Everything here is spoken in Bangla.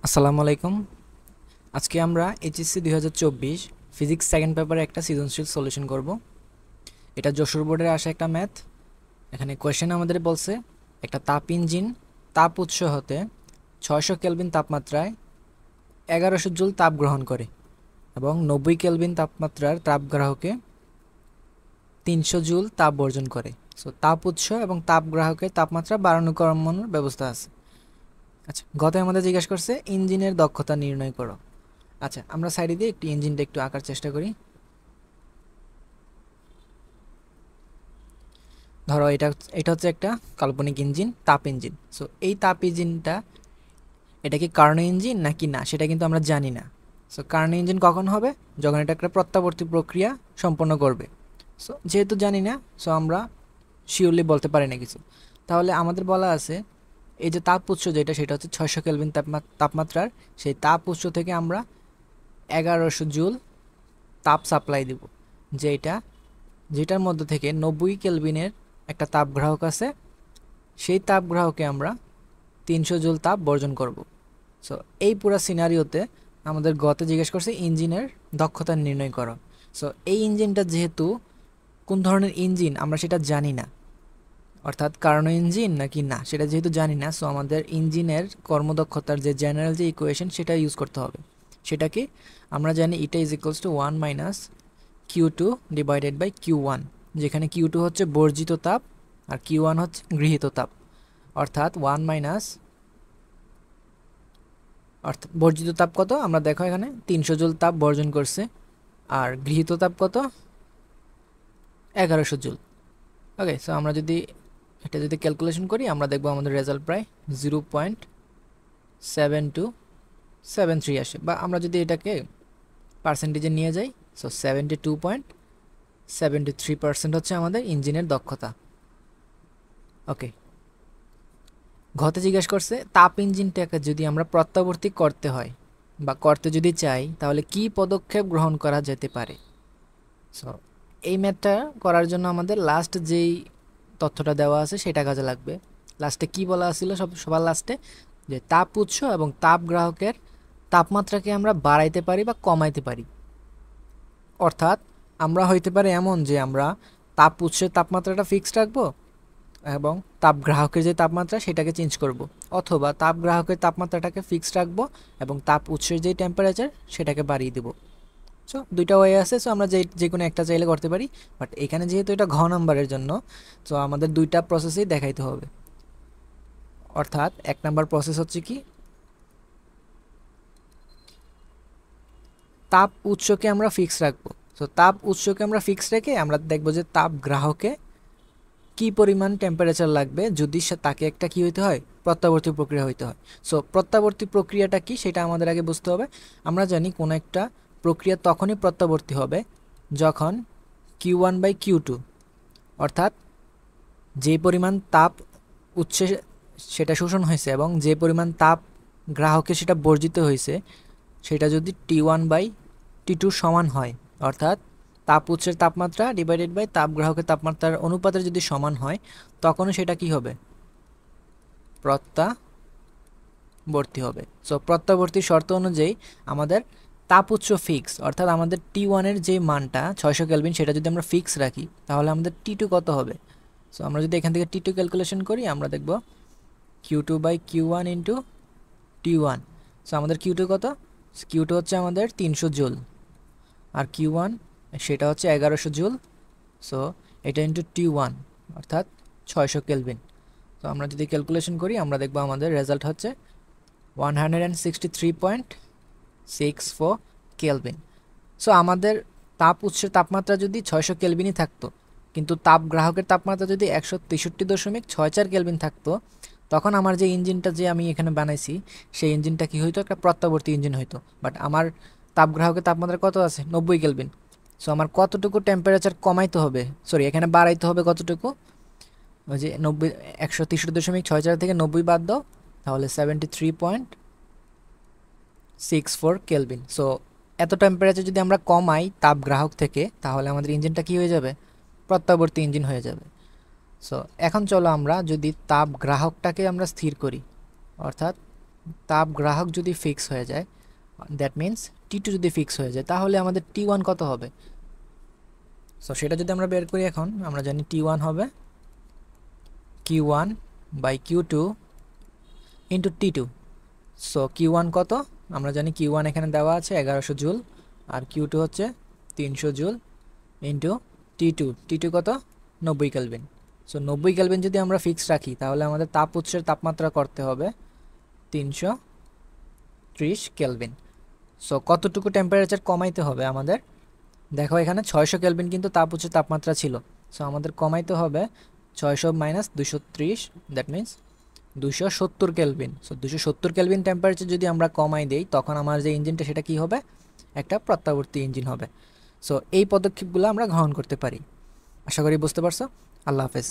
আসসালামু আলাইকুম। আজকে আমরা এইচএসসি 2024 ফিজিক্স সেকেন্ড পেপারে একটা সৃজনশীল সলিউশন করব। এটা যশোর বোর্ডের আসা একটা ম্যাথ। এখানে কোয়েশ্চেন আমাদের বলছে একটা তাপ ইঞ্জিন তাপ উৎস হতে 600 কেলভিন তাপমাত্রায় 1100 জুল তাপ গ্রহণ করে এবং 90 কেলভিন তাপমাত্রার তাপগ্রাহকে 300 জুল তাপ বর্জন করে। সো তাপ উৎস এবং তাপগ্রাহকের তাপমাত্রা বাড়ানো কমানোর ব্যবস্থা আছে। আচ্ছা, গত আমাদের জিজ্ঞাসা করছে ইঞ্জিনের দক্ষতা নির্ণয় করো। আচ্ছা, আমরা সাইডে দিয়ে একটু ইঞ্জিনটা একটু আঁকার চেষ্টা করি। ধরো এটা এটা হচ্ছে একটা কাল্পনিক ইঞ্জিন, তাপ ইঞ্জিন। সো এই তাপ ইঞ্জিনটা এটা কি কার্নো ইঞ্জিন নাকি না সেটা কিন্তু আমরা জানি না। সো কার্নো ইঞ্জিন কখন হবে? যখন এটা একটা প্রত্যাবর্তী প্রক্রিয়া সম্পন্ন করবে। সো যেহেতু জানি না, সো আমরা শিওরলি বলতে পারি না কিছু। তাহলে আমাদের বলা আছে এই যে তাপ উৎস যেটা সেটা হচ্ছে 600 কেলভিন তাপমাত্রার, সেই তাপ উৎস থেকে আমরা 1100 জুল তাপ সাপ্লাই দিব, যেটার মধ্যে থেকে 90 কেলভিনের একটা তাপগ্রাহক আছে। সেই তাপগ্রাহকে আমরা 300 জুল তাপ বর্জন করব। সো এই পুরো সিনারিওতে আমাদের গতে জিজ্ঞেস করছে ইঞ্জিনের দক্ষতা নির্ণয় করো। সো এই ইঞ্জিনটা যেহেতু কোন ধরনের ইঞ্জিন আমরা সেটা জানি না, অর্থাৎ কার্নো ইঞ্জিন নাকি না সেটা যেহেতু জানি না, সো আমাদের ইঞ্জিনের কর্মদক্ষতার যে জেনারেল যে ইকুয়েশন সেটা ইউজ করতে হবে। সেটা কি? আমরা জানি eta is equals to 1 minus Q2 divided by Q1, যেখানে Q2 হচ্ছে বর্জিত তাপ আর Q1 হচ্ছে গৃহীত তাপ। অর্থাৎ 1 মাইনাস, অর্থাৎ বর্জিত তাপ কত আমরা দেখো এখানে 300 জুল তাপ বর্জন করছে, আর গৃহীত তাপ কত 1100 জুল। ওকে, সো আমরা এটা যদি ক্যালকুলেশন করি আমরা দেখবো আমাদের রেজাল্ট প্রায় 0.7273 আসে, বা আমরা যদি এটাকে পার্সেন্টেজে নিয়ে যাই, সো 72.73% হচ্ছে আমাদের ইঞ্জিনের দক্ষতা। ওকে, ঘতে জিজ্ঞেস করছে তাপ ইঞ্জিনটাকে যদি আমরা প্রত্যাবর্তী করতে হয় বা করতে যদি চাই তাহলে কি পদক্ষেপ গ্রহণ করা যেতে পারে। সো এই ম্যাথটা করার জন্য আমাদের লাস্ট যেই তথ্যটা দেওয়া আছে সেটা কাজে লাগবে। লাস্টে কি বলা ছিল সবার লাস্টে, যে তাপ উৎস এবং তাপ গ্রাহকের তাপমাত্রাকে আমরা বাড়াইতে পারি বা কমাইতে পারি। অর্থাৎ আমরা হইতে পারে এমন যে আমরা তাপ উৎসের তাপমাত্রাটা ফিক্সড রাখবো এবং তাপ গ্রাহকের যে তাপমাত্রা সেটাকে চেঞ্জ করব, অথবা তাপ গ্রাহকের তাপমাত্রাটাকে ফিক্সড রাখবো এবং তাপ উৎসের যে টেম্পারেচার সেটাকে বাড়িয়ে দেবো। সো দুইটা ওয়ে আছে, সো আমরা যে কোনো একটা চাইলে করতে পারি। বাট এখানে যেহেতু এটা ঘ নাম্বারের জন্য, সো আমাদের দুইটা প্রসেসেই দেখাইতে হবে। অর্থাৎ এক নাম্বার প্রসেস হচ্ছে কি, তাপ উৎসকে আমরা ফিক্স রাখবো। সো তাপ উৎসকে আমরা ফিক্স রেখে আমরা দেখবো যে তাপ গ্রাহকে কি পরিমাণ টেম্পারেচার লাগবে যদি তাকে একটা কি হইতে হয়, প্রত্যাবর্তী প্রক্রিয়া হইতে হয়। সো প্রত্যাবর্তী প্রক্রিয়াটা কি সেটা আমাদের আগে বুঝতে হবে। আমরা জানি কোনো একটা প্রক্রিয়া তখনই প্রত্যাবর্তী হবে যখন Q1/Q2, অর্থাৎ যে পরিমাণ তাপ উৎসে সেটা শোষণ হয়েছে এবং যে পরিমাণ তাপ গ্রাহকে সেটা বর্জিত হয়েছে সেটা যদি T1/T2 সমান হয়, অর্থাৎ তাপ উৎসের তাপমাত্রা ডিভাইডেড বাই তাপ গ্রাহকের তাপমাত্রার অনুপাতের যদি সমান হয়, তখনও সেটা কি হবে, প্রত্যাবর্তী হবে। সো প্রত্যাবর্তী শর্ত অনুযায়ী আমাদের তাপ উৎস ফিক্স, অর্থাৎ আমাদের T1 এর যে মানটা 600 কেলভিন সেটা যদি আমরা ফিক্স রাখি তাহলে আমাদের T2 কত হবে। সো আমরা যদি এখান থেকে T2 ক্যালকুলেশন করি আমরা দেখব Q2/Q1 ইন্টু T1। সো আমাদের Q2 কত? Q2 হচ্ছে আমাদের 300 জুল, আর Q1 সেটা হচ্ছে 1100 জুল। সো এটা ইন্টু T1 অর্থাৎ 600 কেলভিন। তো আমরা যদি ক্যালকুলেশন করি আমরা দেখব আমাদের রেজাল্ট হচ্ছে 163.64 কেলভিন। সো আমাদের তাপ উৎসের তাপমাত্রা যদি 600 কেলভিনই থাকতো, কিন্তু তাপ গ্রাহকের তাপমাত্রা যদি 163.64 কেলভিন থাকতো, তখন আমার যে ইঞ্জিনটা যে আমি এখানে বানাইছি সেই ইঞ্জিনটা কি হইতো, একটা প্রত্যাবর্তী ইঞ্জিন হইতো। বাট আমার তাপ গ্রাহকের তাপমাত্রা কত আছে, 90 কেলভিন। সো আমার কতটুকু টেম্পারেচার কমাইতে হবে, সরি এখানে বাড়াইতে হবে কতটুকু, ওই যে 163.64 থেকে 90 বাদ দাও, তাহলে 73.64 কেলভিন। সো এত টেম্পারেচার যদি আমরা কমাই তাপ গ্রাহক থেকে, তাহলে আমাদের ইঞ্জিনটা কি হয়ে যাবে, প্রত্যাবর্তী ইঞ্জিন হয়ে যাবে। সো এখন চলো আমরা যদি তাপ গ্রাহকটাকে আমরা স্থির করি, অর্থাৎ তাপ গ্রাহক যদি ফিক্স হয়ে যায়, দ্যাট মিন্স T2 যদি ফিক্স হয়ে যায়, তাহলে আমাদের T1 কত হবে? সো সেটা যদি আমরা বের করি, এখন আমরা জানি T1 হবে Q1 by Q2 into T2। So Q1 কত? আমরা জানি Q1 এখানে দেওয়া আছে 1100 জুল, আর Q2 হচ্ছে 300 জুল ইন্টু T2 কত? 90 কেলভিন। সো 90 কেলভিন যদি আমরা ফিক্স রাখি, তাহলে আমাদের তাপ উৎসের তাপমাত্রা করতে হবে 330 কেলভিন। সো কতটুকু টেম্পারেচার কমাইতে হবে আমাদের? দেখো এখানে 600 কেলভিন কিন্তু তাপ উৎসের তাপমাত্রা ছিল। সো আমাদের কমাইতে হবে 600 minus 230, that means 270 kelvin. So 270 kelvin temperature যদি আমরা কমাই দেই, তখন আমার যে ইঞ্জিনটা সেটা কি হবে? একটা প্রত্যাবর্তী ইঞ্জিন হবে। সো এই পদক্ষেপগুলো আমরা গ্রহণ করতে পারি। আশা করি বুঝতে পারছো। আল্লাহ হাফেজ।